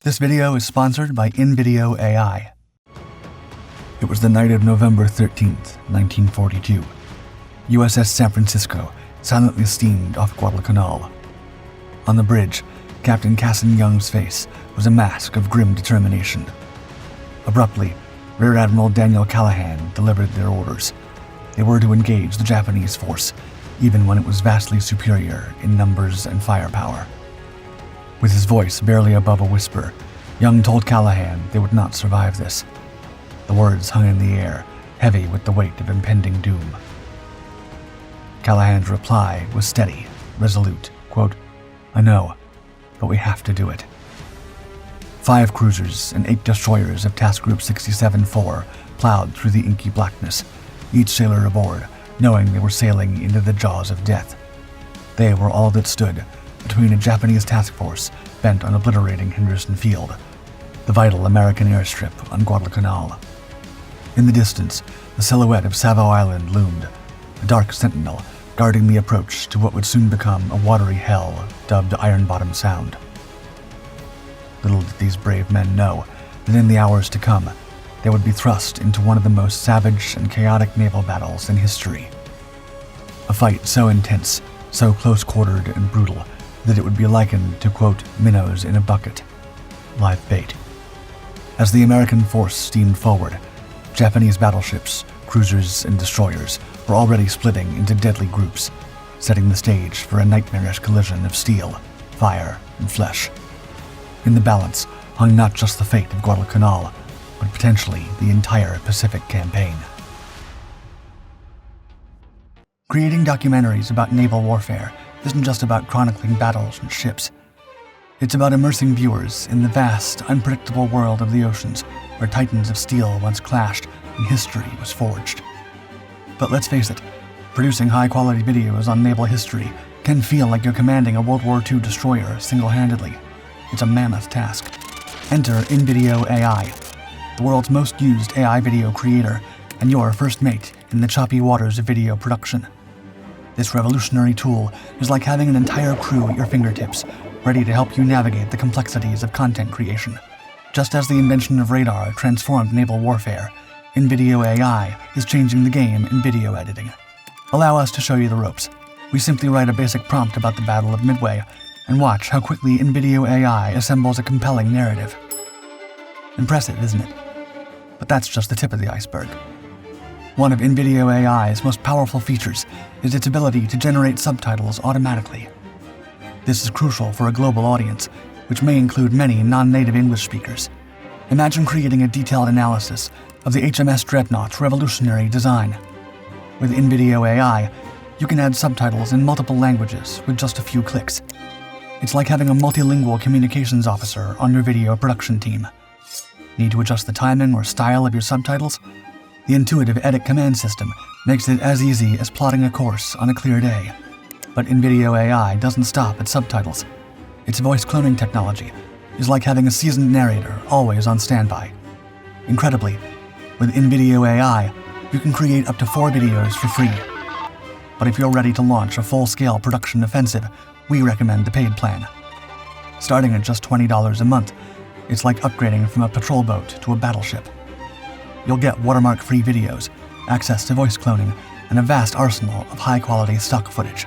This video is sponsored by InVideo AI. It was the night of November 13th, 1942. USS San Francisco silently steamed off Guadalcanal. On the bridge, Captain Cassin Young's face was a mask of grim determination. Abruptly, Rear Admiral Daniel Callaghan delivered their orders. They were to engage the Japanese force, even when it was vastly superior in numbers and firepower. With his voice barely above a whisper, Young told Callaghan they would not survive this. The words hung in the air, heavy with the weight of impending doom. Callaghan's reply was steady, resolute. Quote, "I know, but we have to do it." 5 cruisers and 8 destroyers of Task Group 67-4 plowed through the inky blackness, each sailor aboard, knowing they were sailing into the jaws of death. They were all that stood between a Japanese task force bent on obliterating Henderson Field, the vital American airstrip on Guadalcanal. In the distance, the silhouette of Savo Island loomed, a dark sentinel guarding the approach to what would soon become a watery hell dubbed Ironbottom Sound. Little did these brave men know that in the hours to come, they would be thrust into one of the most savage and chaotic naval battles in history. A fight so intense, so close-quartered and brutal, that it would be likened to, quote, minnows in a bucket, live bait. As the American force steamed forward, Japanese battleships, cruisers, and destroyers were already splitting into deadly groups, setting the stage for a nightmarish collision of steel, fire, and flesh. In the balance hung not just the fate of Guadalcanal, but potentially the entire Pacific campaign. Creating documentaries about naval warfare isn't just about chronicling battles and ships. It's about immersing viewers in the vast, unpredictable world of the oceans, where titans of steel once clashed and history was forged. But let's face it, producing high-quality videos on naval history can feel like you're commanding a World War II destroyer single-handedly. It's a mammoth task. Enter InVideo AI, the world's most used AI video creator, and your first mate in the choppy waters of video production. This revolutionary tool is like having an entire crew at your fingertips, ready to help you navigate the complexities of content creation. Just as the invention of radar transformed naval warfare, InVideo AI is changing the game in video editing. Allow us to show you the ropes. We simply write a basic prompt about the Battle of Midway, and watch how quickly InVideo AI assembles a compelling narrative. Impressive, isn't it? But that's just the tip of the iceberg. One of InVideo AI's most powerful features is its ability to generate subtitles automatically. This is crucial for a global audience, which may include many non-native English speakers. Imagine creating a detailed analysis of the HMS Dreadnought's revolutionary design. With InVideo AI, you can add subtitles in multiple languages with just a few clicks. It's like having a multilingual communications officer on your video production team. Need to adjust the timing or style of your subtitles? The intuitive edit command system makes it as easy as plotting a course on a clear day. But InVideo AI doesn't stop at subtitles. Its voice cloning technology is like having a seasoned narrator always on standby. Incredibly, with InVideo AI, you can create up to 4 videos for free. But if you're ready to launch a full-scale production offensive, we recommend the paid plan. Starting at just $20 a month, it's like upgrading from a patrol boat to a battleship. You'll get watermark-free videos, access to voice cloning, and a vast arsenal of high-quality stock footage.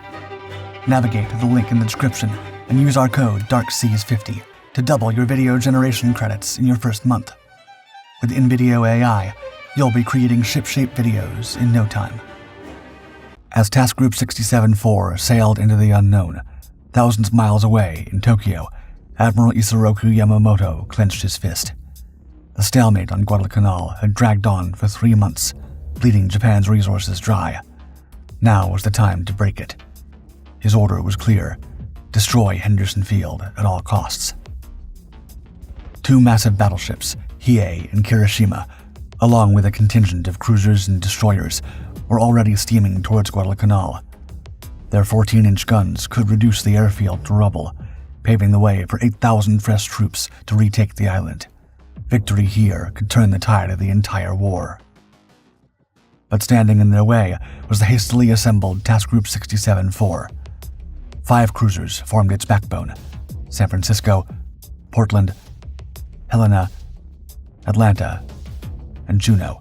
Navigate to the link in the description and use our code DARKSEAS50 to double your video generation credits in your first month. With InVideo AI, you'll be creating ship-shape videos in no time. As Task Group 67-4 sailed into the unknown, thousands of miles away in Tokyo, Admiral Isoroku Yamamoto clenched his fist. The stalemate on Guadalcanal had dragged on for 3 months, bleeding Japan's resources dry. Now was the time to break it. His order was clear: destroy Henderson Field at all costs. 2 massive battleships, Hiei and Kirishima, along with a contingent of cruisers and destroyers, were already steaming towards Guadalcanal. Their 14-inch guns could reduce the airfield to rubble, paving the way for 8,000 fresh troops to retake the island. Victory here could turn the tide of the entire war. But standing in their way was the hastily assembled Task Group 67-4. 5 cruisers formed its backbone: San Francisco, Portland, Helena, Atlanta, and Juneau.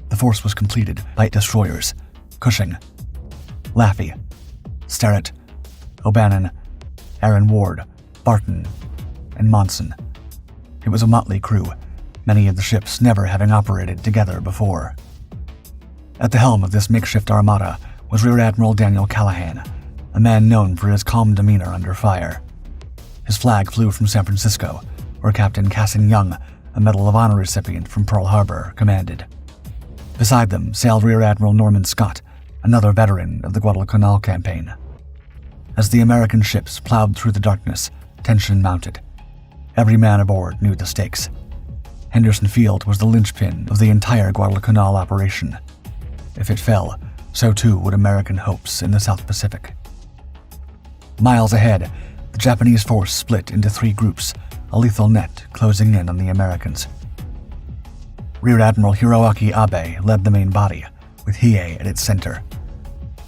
The force was completed by destroyers Cushing, Laffey, Sterrett, O'Bannon, Aaron Ward, Barton, and Monson. It was a motley crew, many of the ships never having operated together before. At the helm of this makeshift armada was Rear Admiral Daniel Callaghan, a man known for his calm demeanor under fire. His flag flew from San Francisco, where Captain Cassin Young, a Medal of Honor recipient from Pearl Harbor, commanded. Beside them sailed Rear Admiral Norman Scott, another veteran of the Guadalcanal campaign. As the American ships plowed through the darkness, tension mounted. Every man aboard knew the stakes. Henderson Field was the linchpin of the entire Guadalcanal operation. If it fell, so too would American hopes in the South Pacific. Miles ahead, the Japanese force split into 3 groups, a lethal net closing in on the Americans. Rear Admiral Hiroaki Abe led the main body, with Hiei at its center.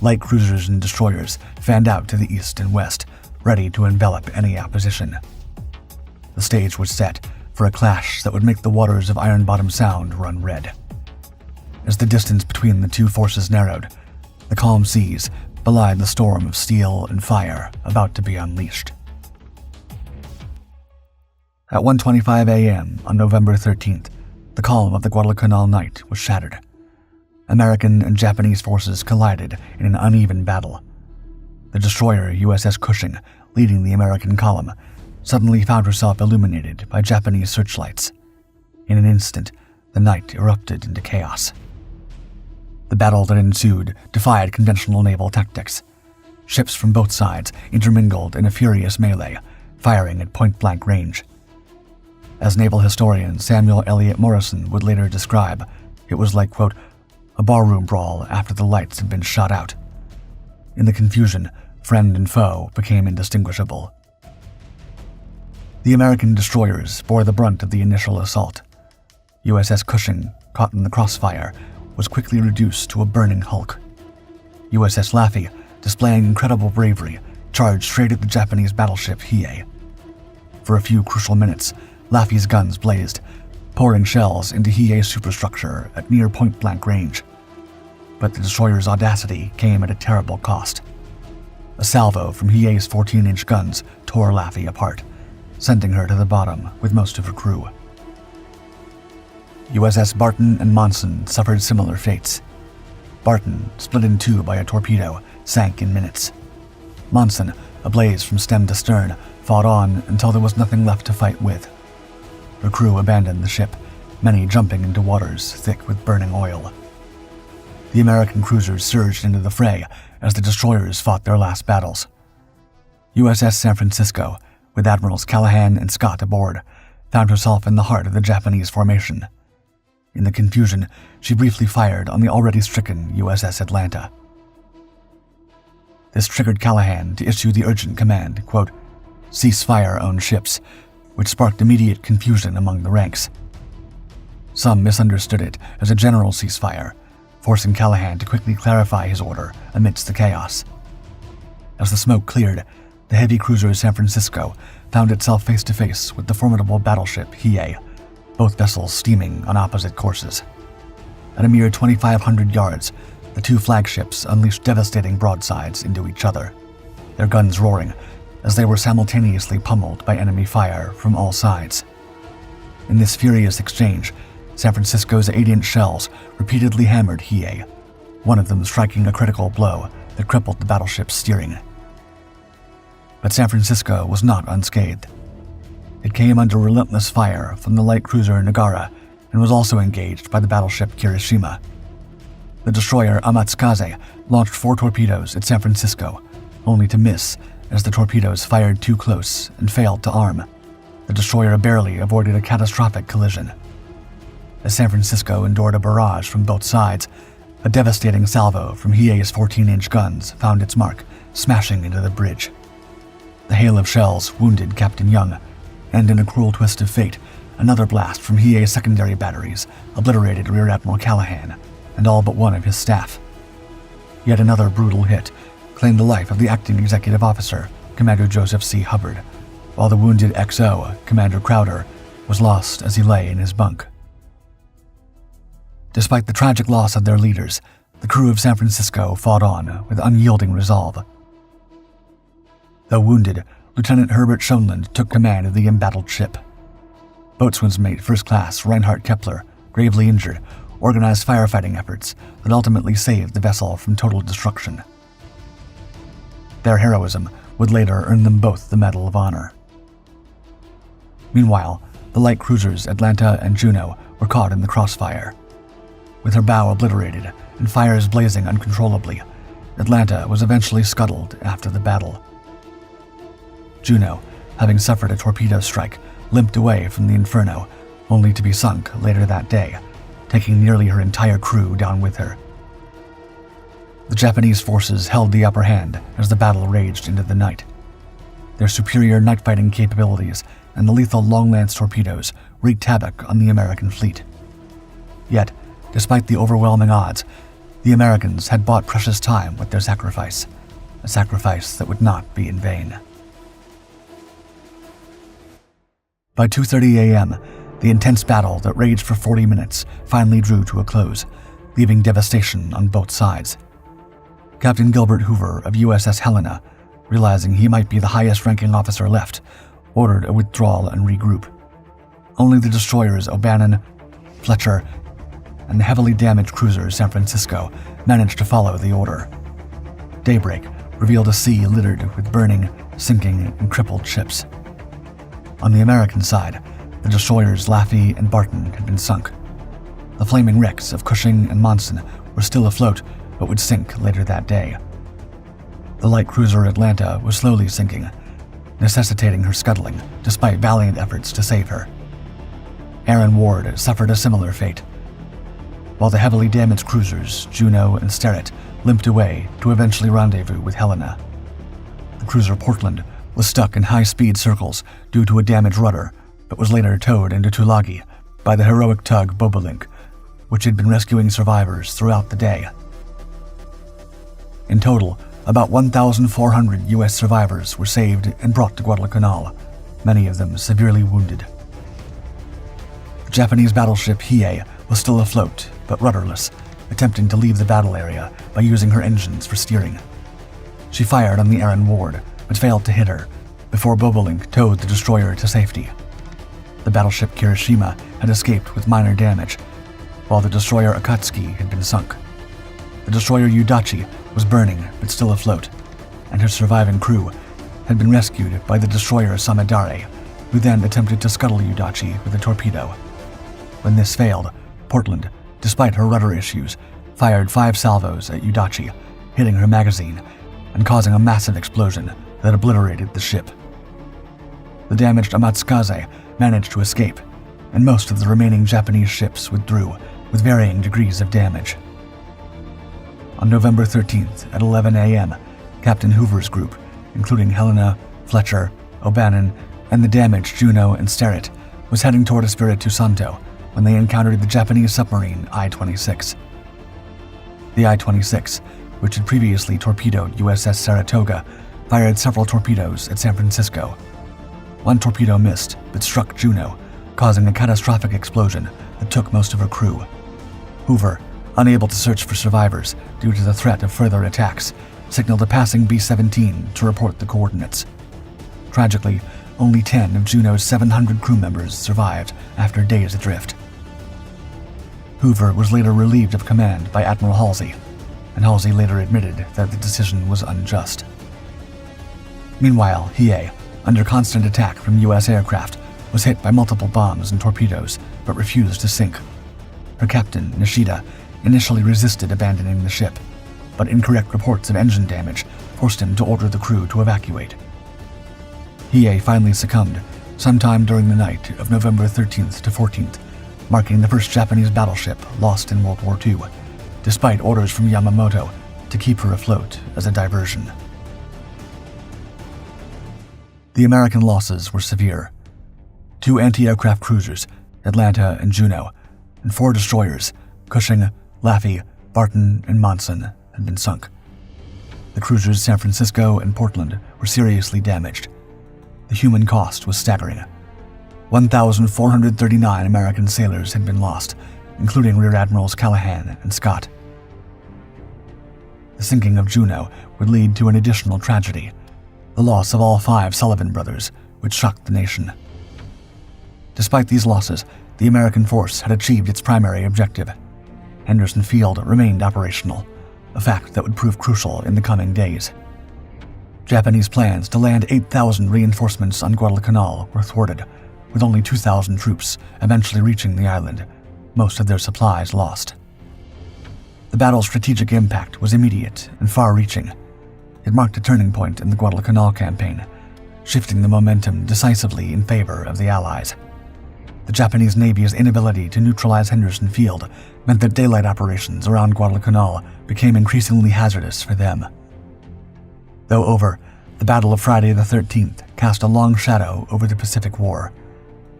Light cruisers and destroyers fanned out to the east and west, ready to envelop any opposition. The stage was set for a clash that would make the waters of Ironbottom Sound run red. As the distance between the two forces narrowed, the calm seas belied the storm of steel and fire about to be unleashed. At 1:25 a.m. on November 13th, the calm of the Guadalcanal night was shattered. American and Japanese forces collided in an uneven battle. The destroyer USS Cushing, leading the American column, suddenly found herself illuminated by Japanese searchlights. In an instant, the night erupted into chaos. The battle that ensued defied conventional naval tactics. Ships from both sides intermingled in a furious melee, firing at point-blank range. As naval historian Samuel Eliot Morison would later describe, it was like, quote, a barroom brawl after the lights had been shot out. In the confusion, friend and foe became indistinguishable. The American destroyers bore the brunt of the initial assault. USS Cushing, caught in the crossfire, was quickly reduced to a burning hulk. USS Laffey, displaying incredible bravery, charged straight at the Japanese battleship Hiei. For a few crucial minutes, Laffey's guns blazed, pouring shells into Hiei's superstructure at near point-blank range. But the destroyer's audacity came at a terrible cost. A salvo from Hiei's 14-inch guns tore Laffey apart, sending her to the bottom with most of her crew. USS Barton and Monson suffered similar fates. Barton, split in two by a torpedo, sank in minutes. Monson, ablaze from stem to stern, fought on until there was nothing left to fight with. Her crew abandoned the ship, many jumping into waters thick with burning oil. The American cruisers surged into the fray as the destroyers fought their last battles. USS San Francisco, with Admirals Callaghan and Scott aboard, found herself in the heart of the Japanese formation. In the confusion, she briefly fired on the already stricken USS Atlanta. This triggered Callaghan to issue the urgent command, quote, cease fire on ships, which sparked immediate confusion among the ranks. Some misunderstood it as a general ceasefire, forcing Callaghan to quickly clarify his order amidst the chaos. As the smoke cleared, the heavy cruiser San Francisco found itself face-to-face with the formidable battleship Hiei, both vessels steaming on opposite courses. At a mere 2,500 yards, the two flagships unleashed devastating broadsides into each other, their guns roaring as they were simultaneously pummeled by enemy fire from all sides. In this furious exchange, San Francisco's 8-inch shells repeatedly hammered Hiei, one of them striking a critical blow that crippled the battleship's steering. But San Francisco was not unscathed. It came under relentless fire from the light cruiser Nagara and was also engaged by the battleship Kirishima. The destroyer Amatsukaze launched 4 torpedoes at San Francisco, only to miss as the torpedoes fired too close and failed to arm. The destroyer barely avoided a catastrophic collision. As San Francisco endured a barrage from both sides, a devastating salvo from Hiei's 14-inch guns found its mark, smashing into the bridge. The hail of shells wounded Captain Young, and in a cruel twist of fate, another blast from Hiei's secondary batteries obliterated Rear Admiral Callaghan and all but one of his staff. Yet another brutal hit claimed the life of the acting executive officer, Commander Joseph C. Hubbard, while the wounded XO, Commander Crowder, was lost as he lay in his bunk. Despite the tragic loss of their leaders, the crew of San Francisco fought on with unyielding resolve. Though wounded, Lieutenant Herbert Schoenland took command of the embattled ship. Boatswain's mate First Class Reinhard Kepler, gravely injured, organized firefighting efforts that ultimately saved the vessel from total destruction. Their heroism would later earn them both the Medal of Honor. Meanwhile, the light cruisers Atlanta and Juno were caught in the crossfire. With her bow obliterated and fires blazing uncontrollably, Atlanta was eventually scuttled after the battle. Juno, having suffered a torpedo strike, limped away from the inferno, only to be sunk later that day, taking nearly her entire crew down with her. The Japanese forces held the upper hand as the battle raged into the night. Their superior night-fighting capabilities and the lethal long-lance torpedoes wreaked havoc on the American fleet. Yet, despite the overwhelming odds, the Americans had bought precious time with their sacrifice, a sacrifice that would not be in vain. By 2:30 a.m., the intense battle that raged for 40 minutes finally drew to a close, leaving devastation on both sides. Captain Gilbert Hoover of USS Helena, realizing he might be the highest-ranking officer left, ordered a withdrawal and regroup. Only the destroyers O'Bannon, Fletcher, and the heavily damaged cruiser San Francisco managed to follow the order. Daybreak revealed a sea littered with burning, sinking, and crippled ships. On the American side, the destroyers Laffey and Barton had been sunk. The flaming wrecks of Cushing and Monson were still afloat but would sink later that day. The light cruiser Atlanta was slowly sinking, necessitating her scuttling despite valiant efforts to save her. Aaron Ward suffered a similar fate, while the heavily damaged cruisers Juno and Sterret limped away to eventually rendezvous with Helena. The cruiser Portland was stuck in high-speed circles due to a damaged rudder, but was later towed into Tulagi by the heroic tug Bobolink, which had been rescuing survivors throughout the day. In total, about 1,400 U.S. survivors were saved and brought to Guadalcanal, many of them severely wounded. The Japanese battleship Hiei was still afloat, but rudderless, attempting to leave the battle area by using her engines for steering. She fired on the Aaron Ward, but failed to hit her, before Bobolink towed the destroyer to safety. The battleship Kirishima had escaped with minor damage, while the destroyer Akatsuki had been sunk. The destroyer Udachi was burning but still afloat, and her surviving crew had been rescued by the destroyer Samidare, who then attempted to scuttle Udachi with a torpedo. When this failed, Portland, despite her rudder issues, fired 5 salvos at Udachi, hitting her magazine and causing a massive explosion that obliterated the ship. The damaged Amatsukaze managed to escape, and most of the remaining Japanese ships withdrew with varying degrees of damage. On November 13th at 11 a.m., Captain Hoover's group, including Helena, Fletcher, O'Bannon, and the damaged Juno and Sterret, was heading toward Espiritu Santo when they encountered the Japanese submarine I-26. The I-26, which had previously torpedoed USS Saratoga, fired several torpedoes at San Francisco. One torpedo missed, but struck Juno, causing a catastrophic explosion that took most of her crew. Hoover, unable to search for survivors due to the threat of further attacks, signaled a passing B-17 to report the coordinates. Tragically, only 10 of Juno's 700 crew members survived after days adrift. Hoover was later relieved of command by Admiral Halsey, and Halsey later admitted that the decision was unjust. Meanwhile, Hiei, under constant attack from U.S. aircraft, was hit by multiple bombs and torpedoes, but refused to sink. Her captain, Nishida, initially resisted abandoning the ship, but incorrect reports of engine damage forced him to order the crew to evacuate. Hiei finally succumbed sometime during the night of November 13th to 14th, marking the first Japanese battleship lost in World War II, despite orders from Yamamoto to keep her afloat as a diversion. The American losses were severe. 2 anti-aircraft cruisers, Atlanta and Juno, and 4 destroyers, Cushing, Laffey, Barton, and Monson, had been sunk. The cruisers San Francisco and Portland were seriously damaged. The human cost was staggering. 1,439 American sailors had been lost, including Rear Admirals Callaghan and Scott. The sinking of Juneau would lead to an additional tragedy, the loss of all 5 Sullivan brothers, which shocked the nation. Despite these losses, the American force had achieved its primary objective. Henderson Field remained operational, a fact that would prove crucial in the coming days. Japanese plans to land 8,000 reinforcements on Guadalcanal were thwarted, with only 2,000 troops eventually reaching the island, most of their supplies lost. The battle's strategic impact was immediate and far-reaching. It marked a turning point in the Guadalcanal campaign, shifting the momentum decisively in favor of the Allies. The Japanese Navy's inability to neutralize Henderson Field meant that daylight operations around Guadalcanal became increasingly hazardous for them. Though over, the Battle of Friday the 13th cast a long shadow over the Pacific War.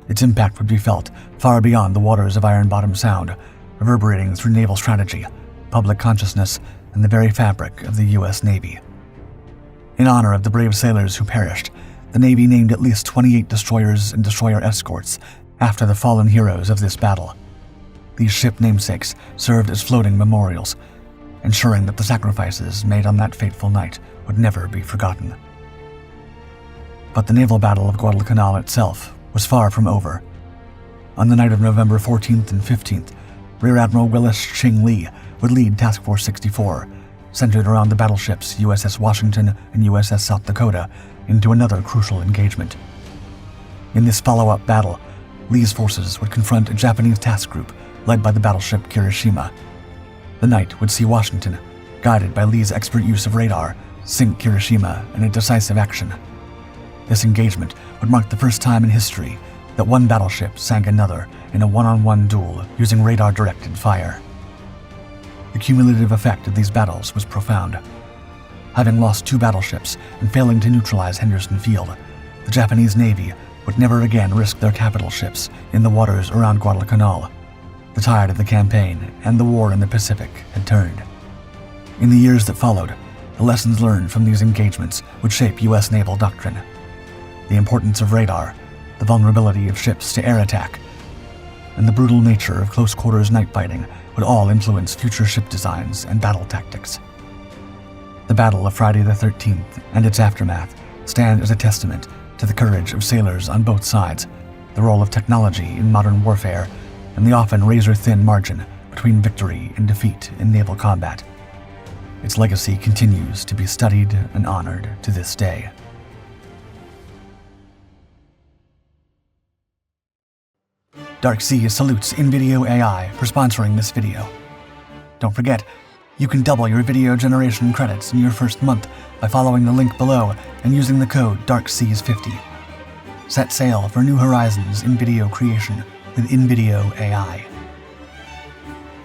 Its impact would be felt far beyond the waters of Ironbottom Sound, reverberating through naval strategy, public consciousness, and the very fabric of the U.S. Navy. In honor of the brave sailors who perished, the Navy named at least 28 destroyers and destroyer escorts after the fallen heroes of this battle. These ship namesakes served as floating memorials, ensuring that the sacrifices made on that fateful night would never be forgotten. But the naval battle of Guadalcanal itself was far from over. On the night of November 14th and 15th, Rear Admiral Willis Ching Lee would lead Task Force 64, centered around the battleships USS Washington and USS South Dakota, into another crucial engagement. In this follow-up battle, Lee's forces would confront a Japanese task group led by the battleship Kirishima. The night would see Washington, guided by Lee's expert use of radar, sink Kirishima in a decisive action. This engagement would mark the first time in history that one battleship sank another in a one-on-one duel using radar-directed fire. The cumulative effect of these battles was profound. Having lost 2 battleships and failing to neutralize Henderson Field, the Japanese Navy would never again risk their capital ships in the waters around Guadalcanal. The tide of the campaign and the war in the Pacific had turned. In the years that followed, the lessons learned from these engagements would shape U.S. naval doctrine. The importance of radar, the vulnerability of ships to air attack, and the brutal nature of close-quarters night fighting would all influence future ship designs and battle tactics. The Battle of Friday the 13th and its aftermath stand as a testament to the courage of sailors on both sides, the role of technology in modern warfare, and the often razor-thin margin between victory and defeat in naval combat. Its legacy continues to be studied and honored to this day. Dark Sea salutes InVideo AI for sponsoring this video. Don't forget, you can double your video generation credits in your first month by following the link below and using the code DARKSEAS50. Set sail for new horizons in video creation with InVideo AI.